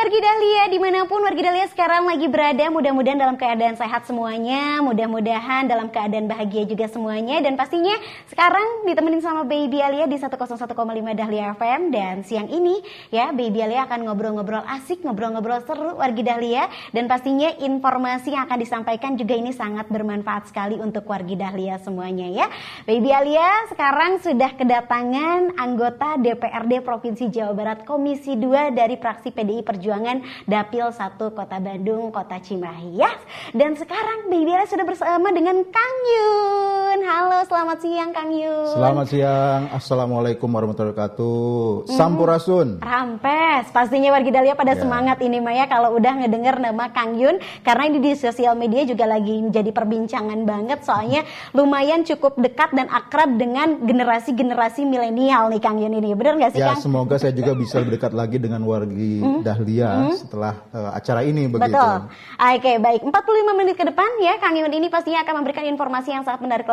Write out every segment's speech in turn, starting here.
wargi Dahlia, dimanapun wargi Dahlia sekarang lagi berada, mudah-mudahan dalam keadaan sehat semuanya, mudah-mudahan dalam keadaan bahagia juga semuanya, dan pastinya sekarang ditemenin sama Baby Alia di 101,5 Dahlia FM. Dan siang ini ya Baby Alia akan ngobrol-ngobrol asik, ngobrol-ngobrol seru wargi Dahlia, dan pastinya informasi yang akan disampaikan juga ini sangat bermanfaat sekali untuk wargi Dahlia semuanya ya. Baby Alia sekarang sudah kedatangan anggota DPRD Provinsi Jawa Barat Komisi 2 dari fraksi PDI Perjuangan Dapil 1 Kota Bandung, Kota Cimahi ya. Dan sekarang Baby Alia sudah bersama dengan Kang Yun. Halo, selamat siang Kang Yun. Selamat siang, Assalamualaikum warahmatullahi wabarakatuh. Sampurasun. Rampes, pastinya wargi Dahlia pada semangat ini Maya kalau udah ngedenger nama Kang Yun, karena ini di sosial media juga lagi menjadi perbincangan banget, soalnya lumayan cukup dekat dan akrab dengan generasi-generasi milenial nih Kang Yun ini. Bener nggak sih ya, Kang? Semoga saya juga bisa lebih dekat lagi dengan wargi Dahlia setelah acara ini begitu. Betul. Oke, baik. 45 menit ke depan ya Kang Yun ini pastinya akan memberikan informasi yang sangat menarik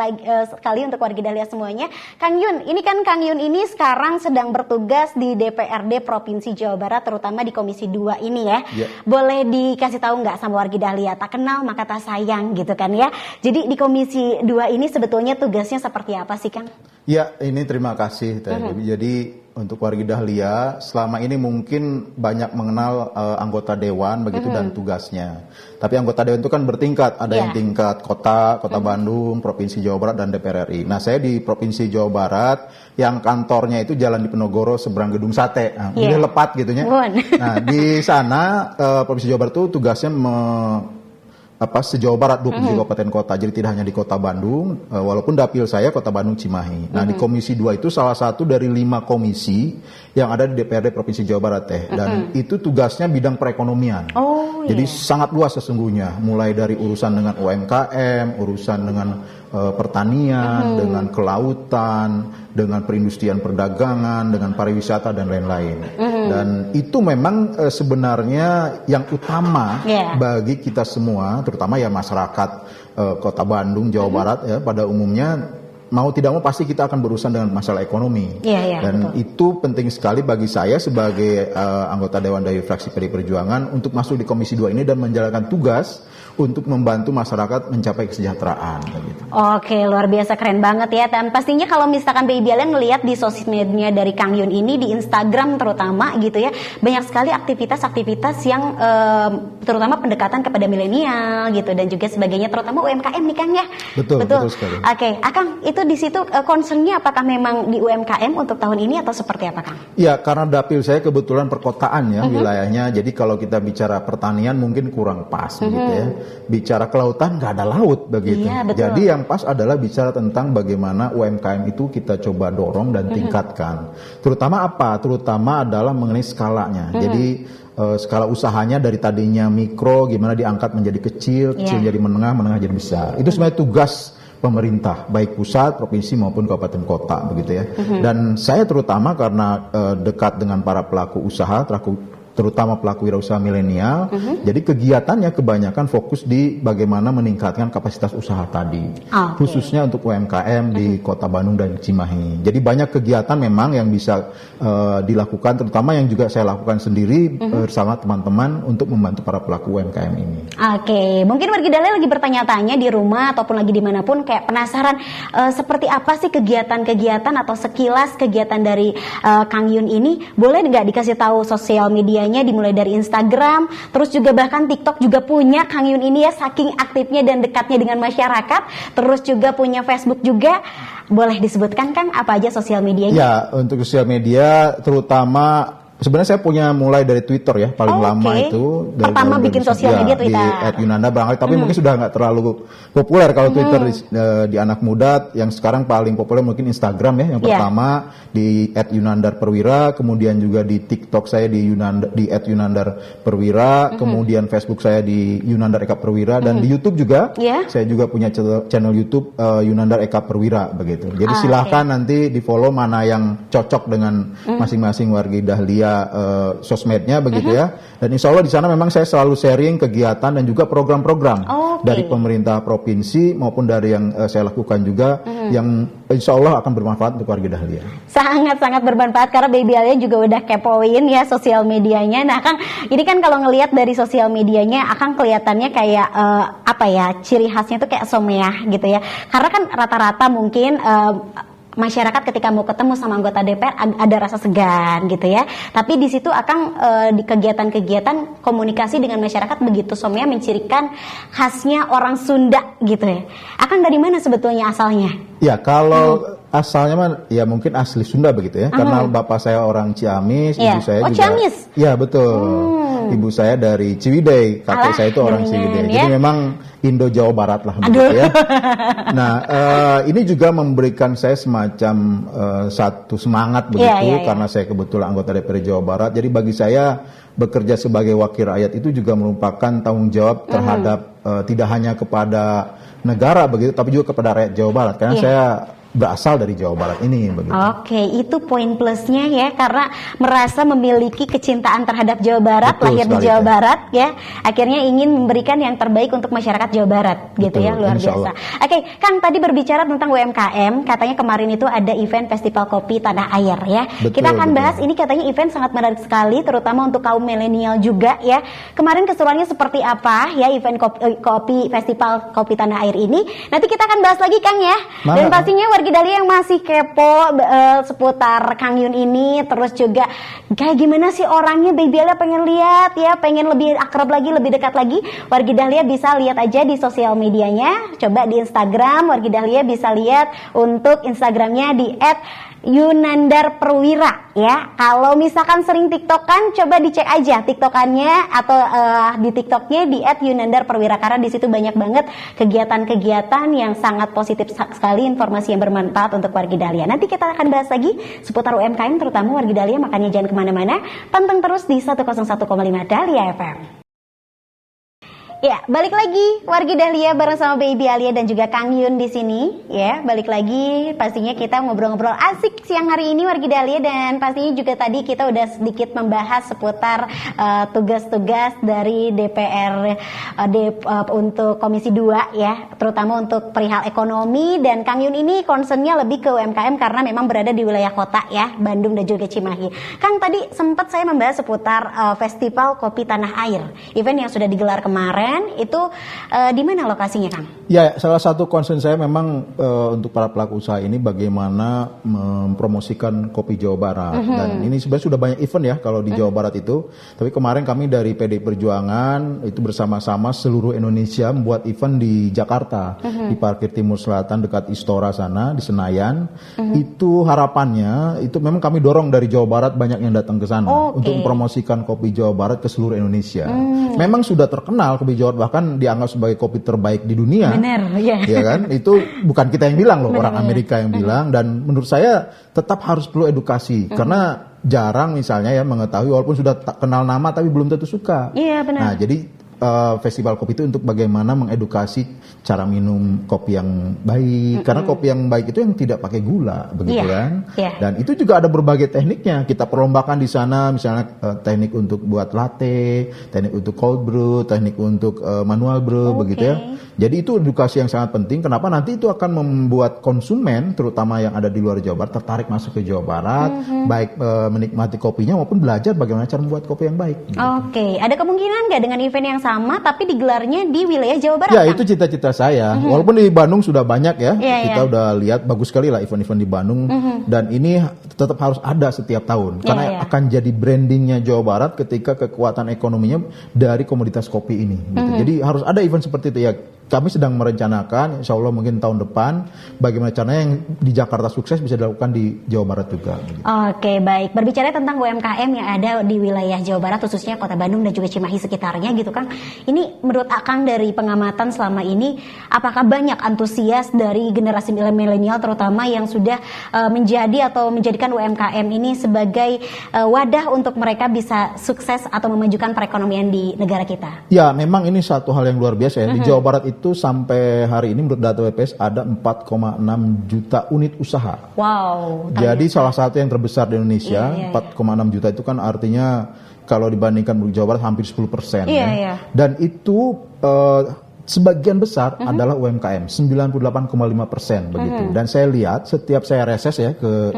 sekali untuk wargi Dahlia semuanya. Kang Yun, ini kan Kang Yun ini sekarang sedang bertugas di DPRD Provinsi Jawa Barat, terutama di Komisi 2 ini ya. Boleh dikasih tahu nggak sama wargi Dahlia, tak kenal maka tak sayang gitu kan ya. Jadi di Komisi 2 ini sebetulnya tugasnya seperti apa sih Kang? Ya, ini terima kasih Jadi untuk wargi Dahlia selama ini mungkin banyak mengenal anggota dewan begitu dan tugasnya. Tapi anggota dewan itu kan bertingkat, ada yang tingkat kota Bandung, Provinsi Jawa Barat dan DPR RI. Nah, saya di Provinsi Jawa Barat yang kantornya itu Jalan Diponegoro seberang Gedung Sate. Nah, udah lepat gitu ya. Nah, di sana Provinsi Jawa Barat itu tugasnya se-Jawa Barat 27 kabupaten kota. Jadi tidak hanya di Kota Bandung, walaupun dapil saya Kota Bandung Cimahi. Nah, di Komisi 2 itu salah satu dari 5 komisi yang ada di DPRD Provinsi Jawa Barat dan itu tugasnya bidang perekonomian. Jadi sangat luas sesungguhnya, mulai dari urusan dengan UMKM, urusan dengan pertanian, dengan kelautan, dengan perindustrian perdagangan, dengan pariwisata dan lain-lain. Dan itu memang sebenarnya yang utama bagi kita semua, terutama ya masyarakat Kota Bandung, Jawa Barat ya pada umumnya. Mau tidak mau pasti kita akan berurusan dengan masalah ekonomi. Dan itu penting sekali bagi saya sebagai anggota Dewan dari fraksi PDI Perjuangan untuk masuk di Komisi 2 ini dan menjalankan tugas untuk membantu masyarakat mencapai kesejahteraan. Gitu. Oke, luar biasa, keren banget ya. Dan pastinya kalau misalkan Baby Alia ngelihat di sosial media dari Kang Yun ini, di Instagram terutama gitu ya, banyak sekali aktivitas-aktivitas yang terutama pendekatan kepada milenial gitu dan juga sebagainya, terutama UMKM nih Kang ya. Betul sekali. Oke, Akang, itu di situ concernnya apakah memang di UMKM untuk tahun ini atau seperti apa Kang? Ya, karena dapil saya kebetulan perkotaan ya wilayahnya, jadi kalau kita bicara pertanian mungkin kurang pas begitu ya. Bicara kelautan nggak ada laut begitu. Jadi yang pas adalah bicara tentang bagaimana UMKM itu kita coba dorong dan tingkatkan. Terutama apa? Terutama adalah mengenai skalanya. Jadi skala usahanya dari tadinya mikro gimana diangkat menjadi kecil, kecil jadi menengah, menengah jadi besar. Itu sebenarnya tugas pemerintah, baik pusat, provinsi maupun kabupaten kota begitu ya. Dan saya terutama karena dekat dengan para pelaku usaha, terutama pelaku wirausaha milenial. Jadi kegiatannya kebanyakan fokus di bagaimana meningkatkan kapasitas usaha tadi. Khususnya untuk UMKM di Kota Bandung dan Cimahi. Jadi banyak kegiatan memang yang bisa dilakukan, terutama yang juga saya lakukan sendiri bersama teman-teman untuk membantu para pelaku UMKM ini. Oke, mungkin wargi Dahlia lagi bertanya-tanya di rumah ataupun lagi dimanapun kayak penasaran seperti apa sih kegiatan-kegiatan atau sekilas kegiatan dari Kang Yun ini. Boleh nggak dikasih tahu sosial media? Dimulai dari Instagram, terus juga bahkan TikTok juga punya Kang Yun ini ya, saking aktifnya dan dekatnya dengan masyarakat, terus juga punya Facebook juga. Boleh disebutkan Kang apa aja sosial medianya? Ya, untuk sosial media terutama sebenarnya saya punya mulai dari Twitter ya, paling lama itu. Pertama bikin sosial media Twitter. Di @yunanda barangkali, tapi mungkin sudah nggak terlalu populer kalau Twitter di anak muda. Yang sekarang paling populer mungkin Instagram ya, yang pertama di @yunandar perwira, kemudian juga di TikTok saya di @yunandar perwira, kemudian Facebook saya di Yunandar Eka Perwira, dan di YouTube juga saya juga punya channel YouTube Yunandar Eka Perwira begitu. Jadi silahkan nanti di follow mana yang cocok dengan masing-masing wargi Dahlia sosmednya begitu ya. Dan insya Allah di sana memang saya selalu sharing kegiatan dan juga program-program dari pemerintah provinsi maupun dari yang saya lakukan juga, yang insya Allah akan bermanfaat untuk warga Dahlia. Sangat-sangat bermanfaat karena Baby Alia juga udah kepoin ya sosial medianya. Nah Kang, ini kan kalau ngelihat dari sosial medianya, Akang kelihatannya kayak apa ya, ciri khasnya tuh kayak someah gitu ya. Karena kan rata-rata mungkin masyarakat ketika mau ketemu sama anggota DPR ada rasa segan gitu ya. Tapi di situ Akang di kegiatan-kegiatan komunikasi dengan masyarakat begitu someah, mencirikan khasnya orang Sunda gitu ya. Akang dari mana sebetulnya asalnya? Ya kalau asalnya mah ya mungkin asli Sunda begitu ya. Karena bapak saya orang Ciamis, ibu saya juga. Ciamis. Ya betul. Ibu saya dari Ciwidey, kakek saya itu orang Ciwidey. Jadi memang Indo Jawa Barat lah begitu ya. Nah, ini juga memberikan saya semacam satu semangat begitu karena saya kebetulan anggota DPR Jawa Barat. Jadi bagi saya bekerja sebagai wakil rakyat itu juga merupakan tanggung jawab terhadap tidak hanya kepada negara begitu, tapi juga kepada rakyat Jawa Barat. Karena saya berasal dari Jawa Barat ini begitu. Oke, itu poin plusnya ya, karena merasa memiliki kecintaan terhadap Jawa Barat, lahir di Jawa Barat ya, akhirnya ingin memberikan yang terbaik untuk masyarakat Jawa Barat gitu ya, luar biasa. Oke, Kang tadi berbicara tentang UMKM, katanya kemarin itu ada event Festival Kopi Tanah Air ya. Kita akan bahas ini, katanya event sangat menarik sekali, terutama untuk kaum milenial juga ya. Kemarin keseruannya seperti apa ya event kopi Festival Kopi Tanah Air ini? Nanti kita akan bahas lagi Kang ya. Dan pastinya warga Dahlia yang masih kepo seputar Kang Yun ini, terus juga kayak gimana sih orangnya, Baby Alia pengen lihat ya, pengen lebih akrab lagi, lebih dekat lagi. Warga Dahlia bisa lihat aja di sosial medianya, coba di Instagram Warga Dahlia bisa lihat untuk Instagramnya di @Yunandar_Perwira ya. Kalau misalkan sering TikTokan, coba dicek aja TikTokannya atau di TikToknya di @Yunandar_Perwira, karena di situ banyak banget kegiatan-kegiatan yang sangat positif sekali, informasi yang bermanfaat untuk warga Dahlia. Nanti kita akan bahas lagi seputar UMKM terutama warga Dahlia, makanya jangan kemana-mana, panteng terus di 101,5 Dahlia FM. Ya, balik lagi warga Dahlia bareng sama Baby Alia dan juga Kang Yun di sini ya. Balik lagi, pastinya kita ngobrol-ngobrol asik siang hari ini warga Dahlia, dan pastinya juga tadi kita udah sedikit membahas seputar tugas-tugas dari DPR untuk Komisi 2 ya, terutama untuk perihal ekonomi, dan Kang Yun ini concernnya lebih ke UMKM karena memang berada di wilayah kota ya, Bandung dan juga Cimahi. Kang, tadi sempat saya membahas seputar Festival Kopi Tanah Air, event yang sudah digelar kemarin. Itu di mana lokasinya, Kang? Ya, salah satu concern saya memang untuk para pelaku usaha ini bagaimana mempromosikan kopi Jawa Barat. Dan ini sebenarnya sudah banyak event ya kalau di Jawa Barat itu. Tapi kemarin kami dari PDI Perjuangan itu bersama-sama seluruh Indonesia membuat event di Jakarta, di Parkir Timur Selatan dekat Istora sana di Senayan. Itu harapannya itu memang kami dorong dari Jawa Barat banyak yang datang ke sana untuk mempromosikan kopi Jawa Barat ke seluruh Indonesia. Memang sudah terkenal kopi Jawa Barat, bahkan dianggap sebagai kopi terbaik di dunia. Benar, ya kan? Itu bukan kita yang bilang loh, orang Amerika yang bilang. Dan menurut saya tetap harus perlu edukasi, karena jarang misalnya ya mengetahui, walaupun sudah kenal nama tapi belum tentu suka. Iya, benar. Nah, jadi festival kopi itu untuk bagaimana mengedukasi cara minum kopi yang baik, karena kopi yang baik itu yang tidak pakai gula, begitu kan? Dan itu juga ada berbagai tekniknya. Kita perlombakan di sana, misalnya teknik untuk buat latte, teknik untuk cold brew, teknik untuk manual brew, begitu ya. Jadi itu edukasi yang sangat penting. Kenapa? Nanti itu akan membuat konsumen, terutama yang ada di luar Jawa Barat, tertarik masuk ke Jawa Barat, baik menikmati kopinya maupun belajar bagaimana cara membuat kopi yang baik. Gitu. Ada kemungkinan nggak dengan event yang sama tapi digelarnya di wilayah Jawa Barat? Ya, kan? Itu cita-cita saya. Walaupun di Bandung sudah banyak ya, kita udah lihat bagus sekali lah event-event di Bandung, dan ini tetap harus ada setiap tahun karena akan jadi brandingnya Jawa Barat ketika kekuatan ekonominya dari komoditas kopi ini. Gitu. Jadi harus ada event seperti itu ya. Kami sedang merencanakan, insya Allah mungkin tahun depan, bagaimana caranya yang di Jakarta sukses bisa dilakukan di Jawa Barat juga. Oke, baik. Berbicara tentang UMKM yang ada di wilayah Jawa Barat, khususnya Kota Bandung dan juga Cimahi sekitarnya gitu Kang. Ini menurut Akang dari pengamatan selama ini, apakah banyak antusias dari generasi milenial terutama yang sudah menjadi atau menjadikan UMKM ini sebagai wadah untuk mereka bisa sukses atau memajukan perekonomian di negara kita? Ya, memang ini satu hal yang luar biasa ya. Di Jawa Barat itu sampai hari ini menurut data BPS ada 4,6 juta unit usaha. Wow. Jadi salah satu yang terbesar di Indonesia. 4,6 juta itu kan artinya kalau dibandingkan Jawa Barat hampir 10%. Dan itu sebagian besar adalah UMKM, 98,5% begitu. Dan saya lihat setiap saya reses ya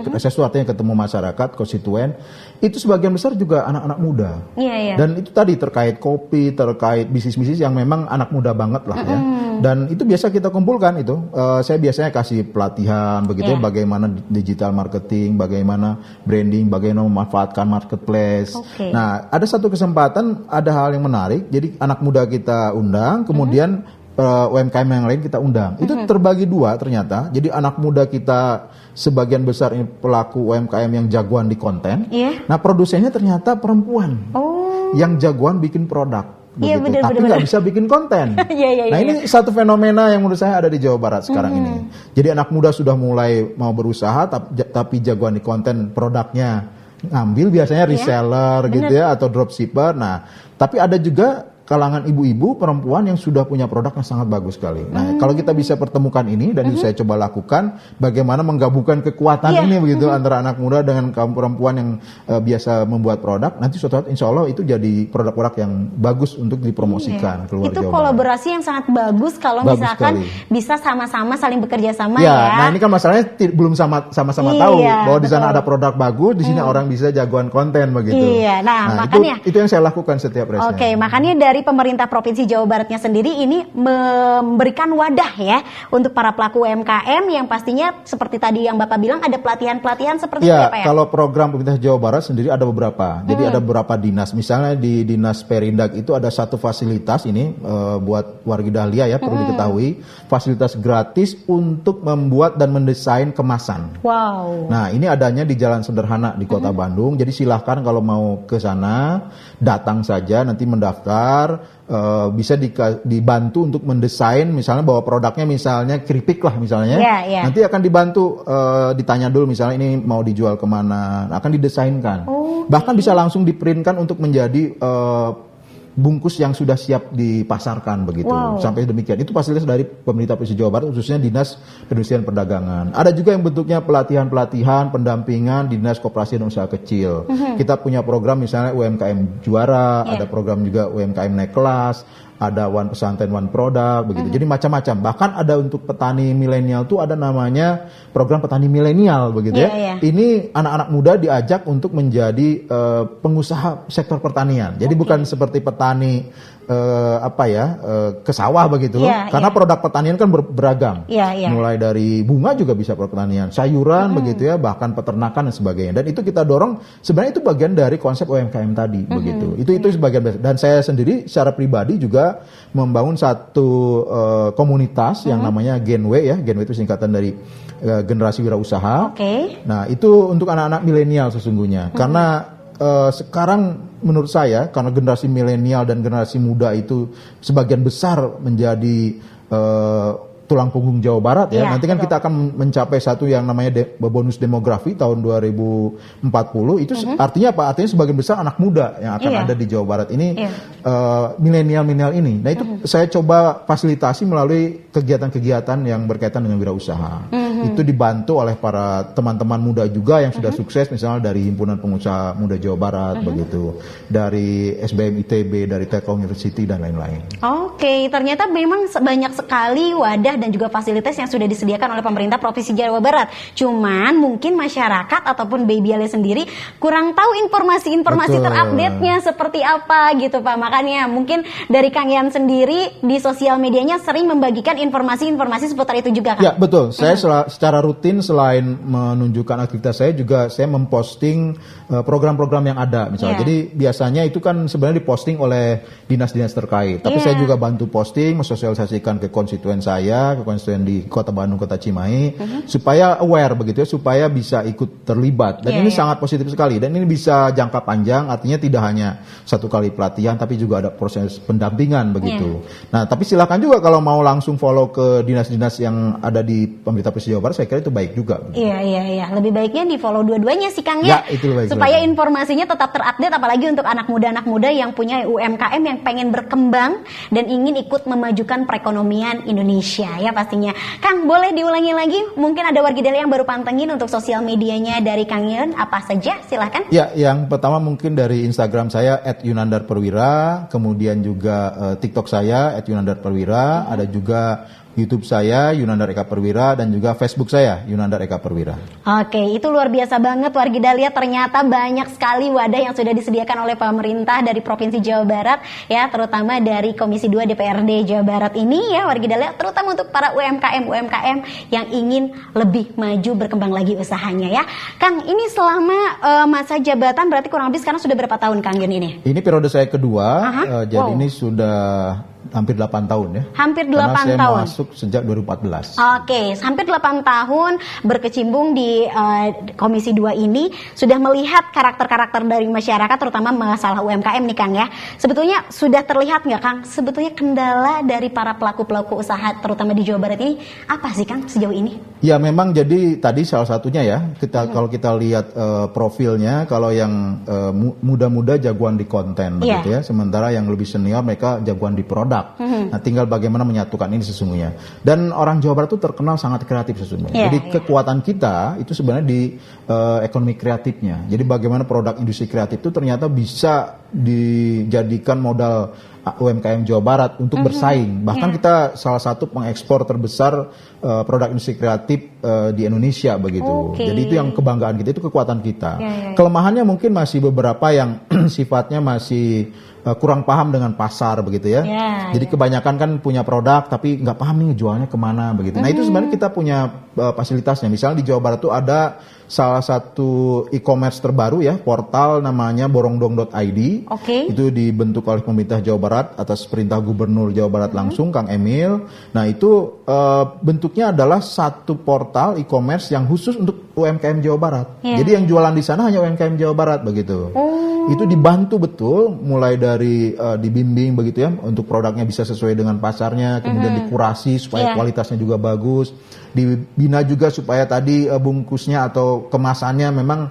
reses itu artinya ketemu masyarakat, konstituen, itu sebagian besar juga anak-anak muda. Dan itu tadi terkait kopi, terkait bisnis-bisnis yang memang anak muda banget lah ya. Dan itu biasa kita kumpulkan itu. Saya biasanya kasih pelatihan begitu bagaimana digital marketing, bagaimana branding, bagaimana memanfaatkan marketplace. Nah, ada satu kesempatan, ada hal yang menarik. Jadi anak muda kita undang, kemudian UMKM yang lain kita undang. Itu terbagi dua ternyata. Jadi anak muda kita sebagian besar ini pelaku UMKM yang jagoan di konten. Nah, produsennya ternyata perempuan yang jagoan bikin produk. Begitu. Tapi nggak bisa bikin konten. Nah, ini satu fenomena yang menurut saya ada di Jawa Barat sekarang ini. Jadi anak muda sudah mulai mau berusaha, tapi jagoan di konten, produknya ngambil biasanya reseller gitu ya, atau dropshipper. Nah, tapi ada juga kalangan ibu-ibu perempuan yang sudah punya produk yang sangat bagus sekali. Nah, kalau kita bisa pertemukan ini dan itu saya coba lakukan, bagaimana menggabungkan kekuatan ini begitu antara anak muda dengan kaum perempuan yang biasa membuat produk, nanti suatu saat insya Allah itu jadi produk-produk yang bagus untuk dipromosikan keluar itu Jawa kolaborasi Barat. Yang sangat bagus kalau misalkan bisa sama-sama saling bekerja sama Nah, ini kan masalahnya belum sama-sama tahu bahwa di sana ada produk bagus, di sini orang bisa jagoan konten begitu. Nah, makanya itu yang saya lakukan setiap resnya. Makanya dari pemerintah Provinsi Jawa Baratnya sendiri ini memberikan wadah ya untuk para pelaku UMKM yang pastinya seperti tadi yang Bapak bilang ada pelatihan-pelatihan seperti itu ya Pak ya? Kalau program pemerintah Jawa Barat sendiri ada beberapa. Jadi ada beberapa dinas. Misalnya di Dinas Perindak itu ada satu fasilitas ini buat warga Dahlia ya, perlu diketahui. Fasilitas gratis untuk membuat dan mendesain kemasan. Nah, ini adanya di Jalan Sederhana di Kota Bandung. Jadi silahkan kalau mau ke sana datang saja, nanti mendaftar. Bisa dibantu untuk mendesain misalnya bahwa produknya misalnya keripik lah misalnya, nanti akan dibantu ditanya dulu misalnya ini mau dijual kemana, akan didesainkan, bahkan bisa langsung diprintkan untuk menjadi bungkus yang sudah siap dipasarkan begitu. Sampai demikian. Itu fasilitas dari pemerintah Provinsi Jawa Barat khususnya Dinas Perindustrian Perdagangan. Ada juga yang bentuknya pelatihan-pelatihan, pendampingan Dinas Koperasi dan Usaha Kecil. Kita punya program misalnya UMKM Juara, ada program juga UMKM Naik Kelas, ada One Pesantren One Product begitu. Jadi macam-macam. Bahkan ada untuk petani milenial tuh ada namanya program petani milenial begitu ya. Ini anak-anak muda diajak untuk menjadi pengusaha sektor pertanian. Jadi bukan seperti petani ke sawah begitu loh. Karena produk pertanian kan beragam. Mulai dari bunga juga bisa pertanian, sayuran begitu ya, bahkan peternakan dan sebagainya. Dan itu kita dorong, sebenarnya itu bagian dari konsep UMKM tadi begitu. Itu sebagian besar. Dan saya sendiri secara pribadi juga membangun satu komunitas yang namanya Genway ya. Genway itu singkatan dari generasi wirausaha. Nah, itu untuk anak-anak milenial sesungguhnya. Karena sekarang menurut saya karena generasi milenial dan generasi muda itu sebagian besar menjadi tulang punggung Jawa Barat ya. Nanti kan kita akan mencapai satu yang namanya bonus demografi tahun 2040. Itu artinya apa? Artinya sebagian besar anak muda yang akan ada di Jawa Barat ini milenial ini. Nah, itu saya coba fasilitasi melalui kegiatan-kegiatan yang berkaitan dengan wirausaha. Itu dibantu oleh para teman-teman muda juga yang sudah sukses, misalnya dari Himpunan Pengusaha Muda Jawa Barat begitu, dari SBM ITB, dari Telkom University dan lain-lain. Ternyata memang banyak sekali wadah dan juga fasilitas yang sudah disediakan oleh pemerintah Provinsi Jawa Barat. Cuman mungkin masyarakat ataupun Baby Ale sendiri kurang tahu informasi-informasi terupdate-nya seperti apa gitu Pak. Makanya mungkin dari Kang Yan sendiri di sosial medianya sering membagikan informasi-informasi seputar itu juga kan? Ya betul. Saya secara rutin selain menunjukkan aktivitas saya juga saya memposting program-program yang ada misalnya. Jadi biasanya itu kan sebenarnya diposting oleh dinas-dinas terkait. Tapi saya juga bantu posting, mensosialisasikan ke konstituen saya, ke konstituen di Kota Bandung, Kota Cimahi, supaya aware begitu ya, supaya bisa ikut terlibat. Dan ini sangat positif sekali. Dan ini bisa jangka panjang, artinya tidak hanya satu kali pelatihan, tapi juga ada proses pendampingan begitu. Nah, tapi silakan juga kalau mau langsung follow ke dinas-dinas yang ada di pemerintah Provinsi Jawa Barat, saya kira itu baik juga. Iya. Lebih baiknya di follow dua-duanya sih Kang ya. Itu baik, supaya informasinya tetap terupdate, apalagi untuk anak muda yang punya UMKM yang pengen berkembang dan ingin ikut memajukan perekonomian Indonesia Dahlia ya pastinya. Kang, boleh diulangi lagi? Mungkin ada wargi Dahlia yang baru pantengin untuk sosial medianya dari Kang Yun, apa saja? Silahkan. Ya, yang pertama mungkin dari Instagram saya @yunandarperwira, kemudian juga TikTok saya @yunandarperwira, ada juga YouTube saya Yunandar Eka Perwira dan juga Facebook saya Yunandar Eka Perwira. Oke, itu luar biasa banget wargi Dahlia, ternyata banyak sekali wadah yang sudah disediakan oleh pemerintah dari Provinsi Jawa Barat ya, terutama dari Komisi 2 DPRD Jawa Barat ini ya wargi Dahlia, terutama untuk para UMKM yang ingin lebih maju berkembang lagi usahanya ya. Kang, ini selama masa jabatan berarti kurang lebih sekarang sudah berapa tahun Kang Yun ini? Ini periode saya kedua, jadi ini sudah hampir 8 tahun ya. Hampir 8 Karena tahun. saya masuk sejak 2014. Oke, hampir 8 tahun berkecimpung di Komisi 2 ini, sudah melihat karakter-karakter dari masyarakat terutama masalah UMKM nih Kang ya. Sebetulnya sudah terlihat nggak Kang, sebetulnya kendala dari para pelaku-pelaku usaha terutama di Jawa Barat ini apa sih Kang sejauh ini? Ya memang jadi tadi salah satunya ya, kalau kita lihat profilnya, kalau yang muda-muda jagoan di konten begitu ya, sementara yang lebih senior mereka jagoan di produk. Nah, tinggal bagaimana menyatukan ini sesungguhnya. Dan orang Jawa Barat itu terkenal sangat kreatif sesungguhnya. Jadi kekuatan kita itu sebenarnya di ekonomi kreatifnya. Jadi bagaimana produk industri kreatif itu ternyata bisa dijadikan modal UMKM Jawa Barat untuk bersaing. Bahkan kita salah satu pengekspor terbesar produk industri kreatif di Indonesia begitu. Jadi itu yang kebanggaan kita, itu kekuatan kita. Kelemahannya mungkin masih beberapa yang sifatnya masih kurang paham dengan pasar begitu ya. Jadi kebanyakan kan punya produk tapi nggak paham nih jualnya kemana begitu. Nah itu sebenarnya kita punya fasilitasnya. Misalnya di Jawa Barat tuh ada salah satu e-commerce terbaru ya, portal namanya borongdong.id. Itu dibentuk oleh pemerintah Jawa Barat atas perintah Gubernur Jawa Barat langsung Kang Emil. Nah itu bentuknya adalah satu portal e-commerce yang khusus untuk UMKM Jawa Barat. Jadi yang jualan di sana hanya UMKM Jawa Barat begitu. Itu dibantu betul mulai dari dibimbing begitu ya untuk produknya bisa sesuai dengan pasarnya, kemudian dikurasi supaya kualitasnya juga bagus, dibina juga supaya tadi bungkusnya atau kemasannya memang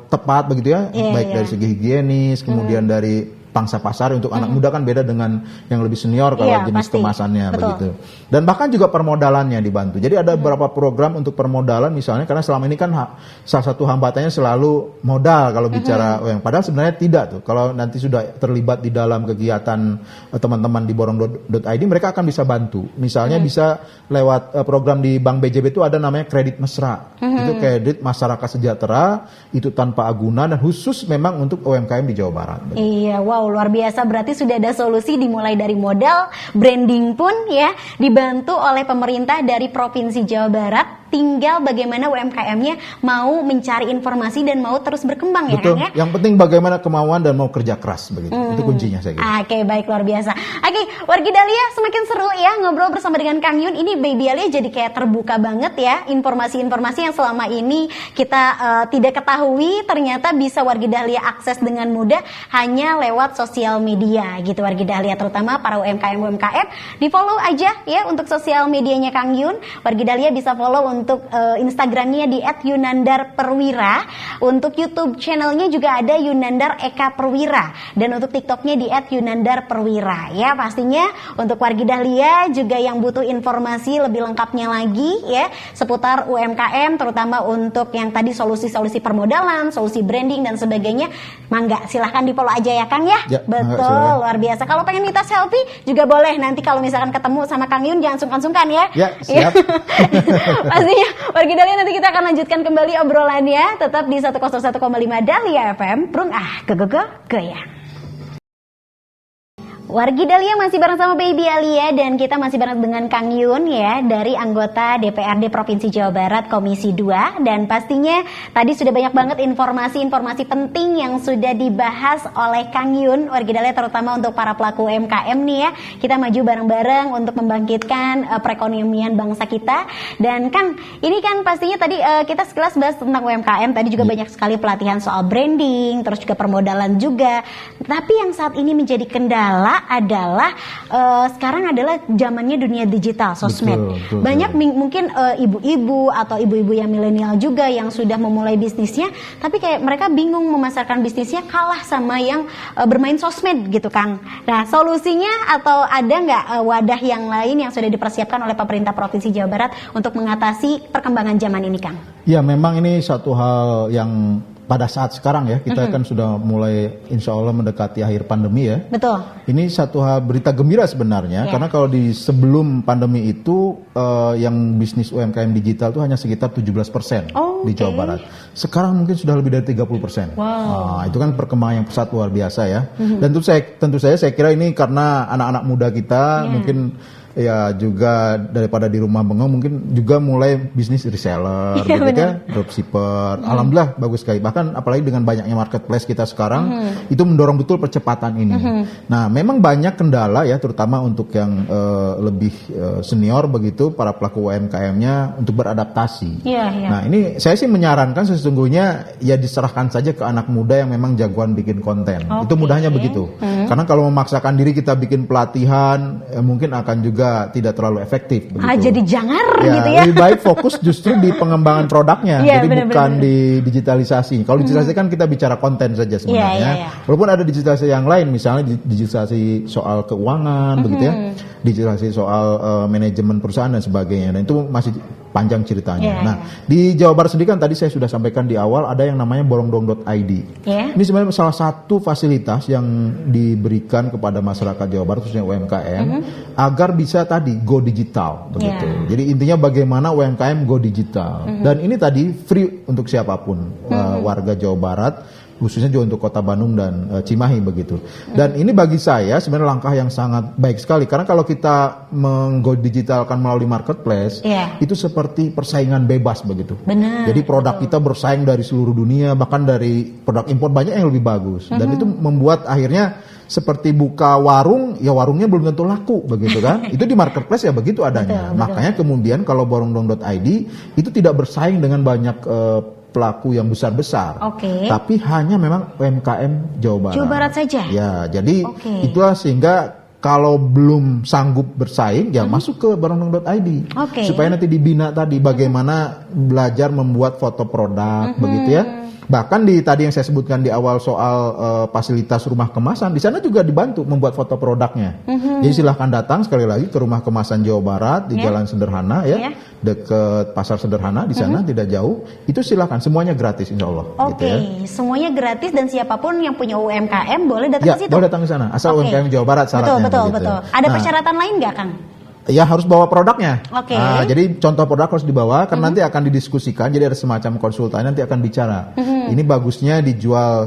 tepat begitu ya, baik dari segi higienis, kemudian dari pangsa pasar. Untuk anak muda kan beda dengan yang lebih senior kalau jenis kemasannya begitu. Dan bahkan juga permodalannya dibantu. Jadi ada beberapa program untuk permodalan misalnya, karena selama ini kan salah satu hambatannya selalu modal kalau bicara UMKM. Padahal sebenarnya tidak tuh. Kalau nanti sudah terlibat di dalam kegiatan teman-teman di borong.id, mereka akan bisa bantu. Misalnya bisa lewat program di Bank BJB itu ada namanya kredit mesra. Itu kredit masyarakat sejahtera, itu tanpa agunan dan khusus memang untuk UMKM di Jawa Barat. Iya, wow, luar biasa. Berarti sudah ada solusi dimulai dari modal, branding pun ya dibantu oleh pemerintah dari Provinsi Jawa Barat. Tinggal bagaimana UMKM-nya mau mencari informasi dan mau terus berkembang. Betul. Ya Kang ya. Yang penting bagaimana kemauan dan mau kerja keras begitu. Itu kuncinya saya kira. Oke, baik, luar biasa. Oke, wargi Dahlia semakin seru ya ngobrol bersama dengan Kang Yun. Ini Baby Alia jadi kayak terbuka banget ya, informasi-informasi yang selama ini kita tidak ketahui ternyata bisa wargi Dahlia akses dengan mudah hanya lewat sosial media gitu wargi Dahlia, terutama para UMKM di follow aja ya untuk sosial medianya Kang Yun. Wargi Dahlia bisa follow untuk Instagramnya di @yunandarperwira, untuk YouTube channelnya juga ada Yunandar Eka Perwira, dan untuk TikToknya di @yunandarperwira ya. Pastinya untuk wargi Dahlia juga yang butuh informasi lebih lengkapnya lagi ya seputar UMKM, terutama untuk yang tadi solusi-solusi permodalan, solusi branding dan sebagainya, mangga silahkan di follow aja ya Kang ya. Betul, luar biasa. Kalau pengen minta selfie juga boleh, nanti kalau misalkan ketemu sama Kang Yun jangan sungkan-sungkan ya. Ya, siap. Pastinya wargi Dahlia nanti kita akan lanjutkan kembali obrolannya tetap di 101,5 Dahlia FM. Prung goyang. Wargi Dahlia masih bareng sama Baby Alia dan kita masih bareng dengan Kang Yun ya dari anggota DPRD Provinsi Jawa Barat Komisi 2, dan pastinya tadi sudah banyak banget informasi-informasi penting yang sudah dibahas oleh Kang Yun wargi Dahlia, terutama untuk para pelaku UMKM nih ya. Kita maju bareng-bareng untuk membangkitkan perekonomian bangsa kita. Dan Kang, ini kan pastinya tadi kita sekilas bahas tentang UMKM, tadi juga banyak sekali pelatihan soal branding, terus juga permodalan juga. Tapi yang saat ini menjadi kendala ternyata adalah sekarang adalah zamannya dunia digital, sosmed. Betul, banyak mungkin ibu-ibu atau ibu-ibu yang milenial juga yang sudah memulai bisnisnya, tapi kayak mereka bingung memasarkan bisnisnya, kalah sama yang bermain sosmed gitu Kang. Nah, solusinya atau ada nggak wadah yang lain yang sudah dipersiapkan oleh pemerintah Provinsi Jawa Barat untuk mengatasi perkembangan zaman ini Kang? Ya, memang ini satu hal yang pada saat sekarang ya, kita kan sudah mulai insya Allah mendekati akhir pandemi ya. Betul. Ini satu hal berita gembira sebenarnya, karena kalau di sebelum pandemi itu yang bisnis UMKM digital itu hanya sekitar 17% di Jawa Barat. Sekarang mungkin sudah lebih dari 30%. Nah, itu kan perkembangan yang pesat luar biasa ya. Dan tentu saja saya kira ini karena anak-anak muda kita mungkin ya juga daripada di rumah bengong mungkin juga mulai bisnis reseller gitu ya, dropshipper. Alhamdulillah bagus sekali. Bahkan apalagi dengan banyaknya marketplace kita sekarang itu mendorong betul percepatan ini. Nah, memang banyak kendala ya, terutama untuk yang lebih senior begitu, para pelaku UMKM-nya untuk beradaptasi. Nah, ini saya sih menyarankan sesungguhnya ya diserahkan saja ke anak muda yang memang jagoan bikin konten. Itu mudahnya begitu. Karena kalau memaksakan diri kita bikin pelatihan mungkin akan juga tidak terlalu efektif begitu. Jadi jangar ya, gitu ya. Lebih baik fokus justru di pengembangan produknya, jadi bukan di digitalisasi. Kalau digitalisasi kan kita bicara konten saja sebenarnya. Walaupun ada digitalisasi yang lain, misalnya digitalisasi soal keuangan begitu ya, digitalisasi soal manajemen perusahaan dan sebagainya. Dan itu masih panjang ceritanya. Nah, di Jawa Barat sendiri kan tadi saya sudah sampaikan di awal ada yang namanya borongdong.id. Ini sebenarnya salah satu fasilitas yang diberikan kepada masyarakat Jawa Barat khususnya UMKM agar bisa tadi go digital begitu. Jadi intinya bagaimana UMKM go digital. Dan ini tadi free untuk siapapun warga Jawa Barat, khususnya juga untuk Kota Bandung dan Cimahi begitu. Dan ini bagi saya sebenarnya langkah yang sangat baik sekali, karena kalau kita menggo digitalkan melalui marketplace itu seperti persaingan bebas begitu. Jadi produk kita bersaing dari seluruh dunia, bahkan dari produk impor banyak yang lebih bagus. Dan itu membuat akhirnya seperti buka warung, ya warungnya belum tentu laku begitu kan. Itu di marketplace ya begitu adanya. Makanya kemudian kalau borongdong.id itu tidak bersaing dengan banyak pelaku yang besar-besar, tapi hanya memang UMKM Jawa Barat. Jawa Barat saja. Ya, jadi itulah sehingga kalau belum sanggup bersaing, ya masuk ke borongdong.id supaya nanti dibina tadi bagaimana belajar membuat foto produk, begitu ya. Bahkan di tadi yang saya sebutkan di awal soal fasilitas rumah kemasan, di sana juga dibantu membuat foto produknya. Jadi silahkan datang sekali lagi ke Rumah Kemasan Jawa Barat di Jalan Sederhana ya, dekat Pasar Sederhana di sana tidak jauh. Itu silahkan, semuanya gratis insya Allah. Gitu ya. Semuanya gratis dan siapapun yang punya UMKM boleh datang ke situ. Boleh datang ke sana, asal UMKM Jawa Barat syaratnya. Betul. Ada persyaratan lain nggak Kang? Ya harus bawa produknya. Nah, jadi contoh produk harus dibawa karena nanti akan didiskusikan. Jadi ada semacam konsultan nanti akan bicara. Ini bagusnya dijual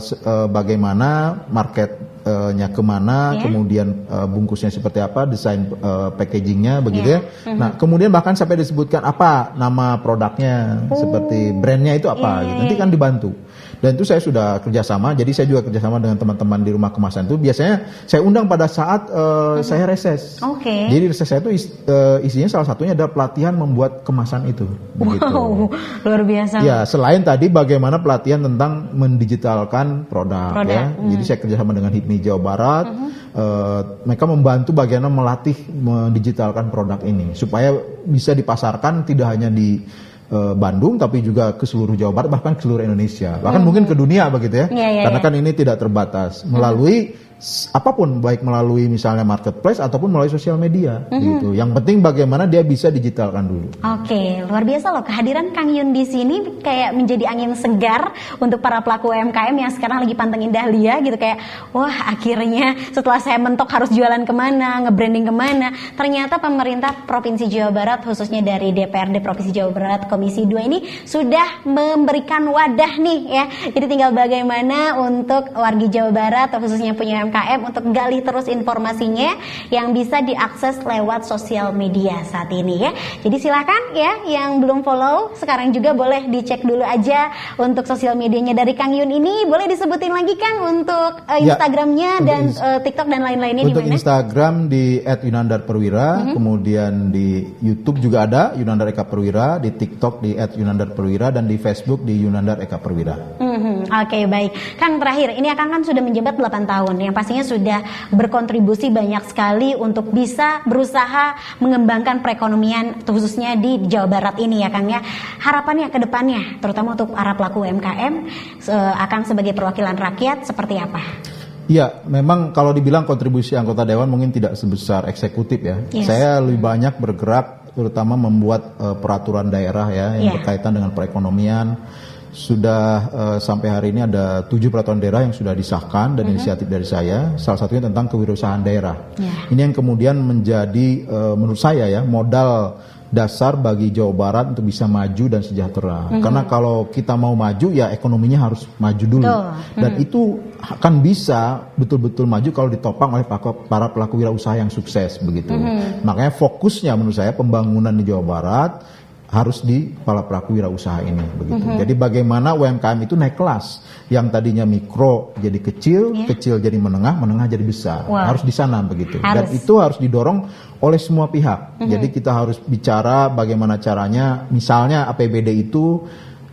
bagaimana, marketnya kemana, kemudian bungkusnya seperti apa, desain packagingnya begitu ya. Nah kemudian bahkan sampai disebutkan apa nama produknya, seperti brandnya itu apa. Gitu. Nanti kan dibantu. Dan itu saya sudah kerjasama, jadi saya juga kerjasama dengan teman-teman di Rumah Kemasan itu. Biasanya saya undang pada saat saya reses. Jadi reses saya itu isinya salah satunya adalah pelatihan membuat kemasan itu. Begitu. Wow, luar biasa. Ya, selain tadi bagaimana pelatihan tentang mendigitalkan produk. Ya. Jadi saya kerjasama dengan HIPMI Jawa Barat. Mereka membantu bagaimana melatih mendigitalkan produk ini supaya bisa dipasarkan tidak hanya di Bandung tapi juga ke seluruh Jawa Barat, bahkan ke seluruh Indonesia, bahkan mungkin ke dunia begitu ya. Karena kan ini tidak terbatas melalui apapun, baik melalui misalnya marketplace ataupun melalui sosial media gitu. Yang penting bagaimana dia bisa digitalkan dulu. Luar biasa loh kehadiran Kang Yun di sini, kayak menjadi angin segar untuk para pelaku UMKM yang sekarang lagi pantengin Dahlia gitu, kayak wah akhirnya setelah saya mentok harus jualan kemana, nge-branding kemana, ternyata pemerintah Provinsi Jawa Barat khususnya dari DPRD Provinsi Jawa Barat Komisi 2 ini sudah memberikan wadah nih ya. Jadi tinggal bagaimana untuk warga Jawa Barat atau khususnya punya UMKM untuk gali terus informasinya yang bisa diakses lewat sosial media saat ini ya. Jadi silakan ya yang belum follow sekarang juga boleh dicek dulu aja untuk sosial medianya dari Kang Yun ini. Boleh disebutin lagi Kang untuk Instagramnya dan TikTok dan lain-lainnya. Untuk Instagram di @yunandarperwira, kemudian di YouTube juga ada Yunandar Eka Perwira, di TikTok di @yunandarperwira dan di Facebook di Yunandar Eka Perwira. Oke, baik. Kang terakhir ini akan kan sudah menjabat 8 tahun. Yang pastinya sudah berkontribusi banyak sekali untuk bisa berusaha mengembangkan perekonomian khususnya di Jawa Barat ini ya Kang ya. Harapannya ke depannya terutama untuk para pelaku UMKM akan sebagai perwakilan rakyat seperti apa? Ya, memang kalau dibilang kontribusi anggota dewan mungkin tidak sebesar eksekutif ya. Yes. Saya lebih banyak bergerak terutama membuat peraturan daerah ya yang berkaitan dengan perekonomian. Sudah sampai hari ini ada 7 peraturan daerah yang sudah disahkan dan inisiatif dari saya. Salah satunya tentang kewirausahaan daerah. Ini yang kemudian menjadi menurut saya ya modal dasar bagi Jawa Barat untuk bisa maju dan sejahtera. Karena kalau kita mau maju ya ekonominya harus maju dulu. Dan itu akan bisa betul-betul maju kalau ditopang oleh para pelaku wirausaha yang sukses begitu. Makanya fokusnya menurut saya pembangunan di Jawa Barat harus di para pelaku wirausaha ini begitu. Jadi bagaimana UMKM itu naik kelas, yang tadinya mikro jadi kecil, kecil jadi menengah, menengah jadi besar. Harus di sana begitu. Dan itu harus didorong oleh semua pihak. Jadi kita harus bicara bagaimana caranya, misalnya APBD itu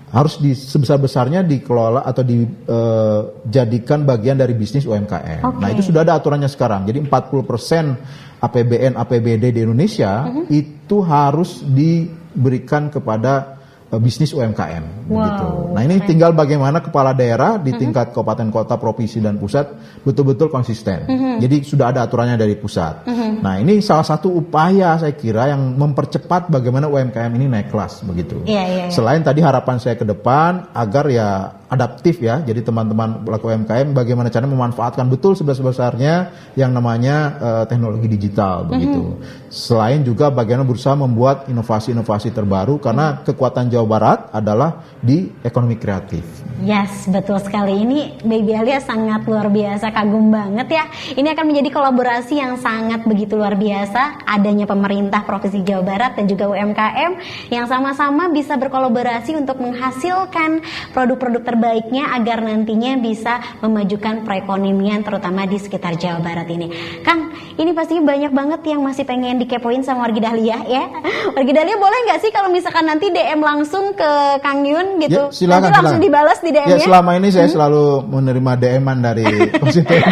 harus sebesar-besarnya dikelola atau dijadikan bagian dari bisnis UMKM. Nah itu sudah ada aturannya sekarang. Jadi 40% APBN APBD di Indonesia itu harus diberikan kepada bisnis UMKM begitu. Nah ini tinggal bagaimana kepala daerah di tingkat kabupaten kota, provinsi dan pusat betul-betul konsisten. Jadi sudah ada aturannya dari pusat. Nah ini salah satu upaya saya kira yang mempercepat bagaimana UMKM ini naik kelas begitu. Selain tadi harapan saya ke depan agar ya adaptif ya. Jadi teman-teman pelaku UMKM bagaimana caranya memanfaatkan betul sebesar-besarnya yang namanya teknologi digital begitu. Selain juga bagaimana berusaha membuat inovasi-inovasi terbaru karena kekuatan Jawa Barat adalah di ekonomi kreatif. Yes, betul sekali. Ini Baby Alia sangat luar biasa, kagum banget ya. Ini akan menjadi kolaborasi yang sangat begitu luar biasa. Adanya pemerintah Provinsi Jawa Barat dan juga UMKM yang sama-sama bisa berkolaborasi untuk menghasilkan produk-produk terbaiknya agar nantinya bisa memajukan perekonomian terutama di sekitar Jawa Barat ini. Kang, ini pastinya banyak banget yang masih pengen dikepoin sama Wargi Dahlia ya. Wargi Dahlia boleh nggak sih kalau misalkan nanti DM langsung ke Kang Yun gitu? Ya, silakan, nanti langsung dibalas di DM-nya. Ya selama ini saya selalu menerima DM-an dari konstituen.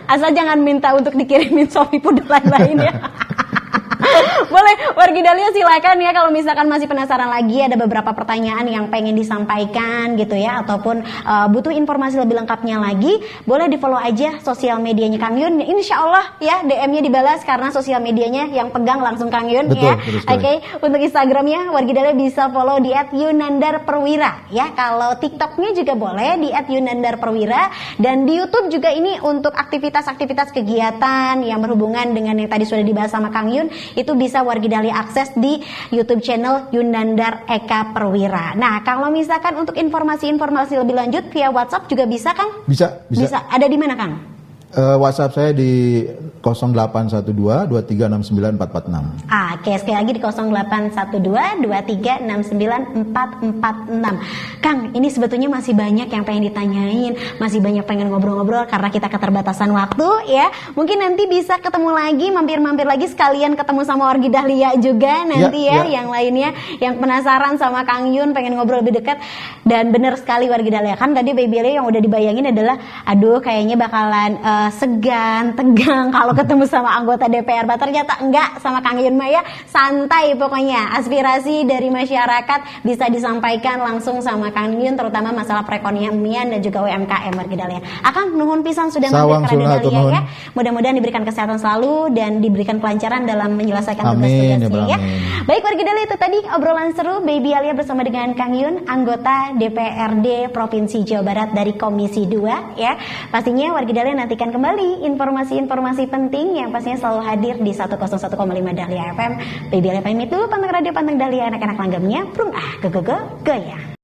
asal jangan minta untuk dikirimin Shopee Food dan lain-lain ya. Boleh, Wargi Dahlia silakan ya kalau misalkan masih penasaran lagi ada beberapa pertanyaan yang pengen disampaikan gitu ya ataupun butuh informasi lebih lengkapnya lagi, boleh di-follow aja sosial medianya Kang Yun. Insya Allah ya DM-nya dibalas karena sosial medianya yang pegang langsung Kang Yun. Betul, ya. Oke, untuk Instagramnya Wargi Dahlia bisa follow di @yunandarperwira ya. Kalau TikToknya juga boleh di @yunandarperwira dan di YouTube juga ini untuk aktivitas-aktivitas kegiatan yang berhubungan dengan yang tadi sudah dibahas sama Kang Yun itu bisa Wargi Dahlia akses di YouTube channel Yunandar Eka Perwira. Nah, kalau misalkan untuk informasi-informasi lebih lanjut via WhatsApp juga bisa, Kang? Bisa. Ada di mana, Kang? WhatsApp saya di 0812 2369 446. Oke, sekali lagi di 0812 2369 446. Kang, ini sebetulnya masih banyak yang pengen ditanyain, masih banyak pengen ngobrol-ngobrol karena kita keterbatasan waktu ya. Mungkin nanti bisa ketemu lagi, mampir-mampir lagi sekalian ketemu sama Wargi Dahlia juga nanti ya. Yang lainnya yang penasaran sama Kang Yun pengen ngobrol lebih dekat. Dan benar sekali Wargi Dahlia, kan tadi Baby Alia yang udah dibayangin adalah aduh kayaknya bakalan segan, tegang kalau ketemu sama anggota DPR. Ternyata enggak, sama Kang Yun Maya santai pokoknya. Aspirasi dari masyarakat bisa disampaikan langsung sama Kang Yun, terutama masalah perekonomian dan juga UMKM Wargi Dahlia. Akang nuhun pisan sudah mampir ke Radio Dahlia ya. Mudah-mudahan diberikan kesehatan selalu dan diberikan kelancaran dalam menyelesaikan tugas-tugasnya ya. Baik Wargi Dahlia, itu tadi obrolan seru Baby Alia bersama dengan Kang Yun, anggota DPRD Provinsi Jawa Barat dari Komisi 2 ya. Pastinya Wargi Dahlia nantikan kembali informasi-informasi penting yang pastinya selalu hadir di 101,5 Dahlia FM. Baby Alia pamit dulu, panteng radio, panteng Dahlia, anak-anak langgamnya, prung go ya.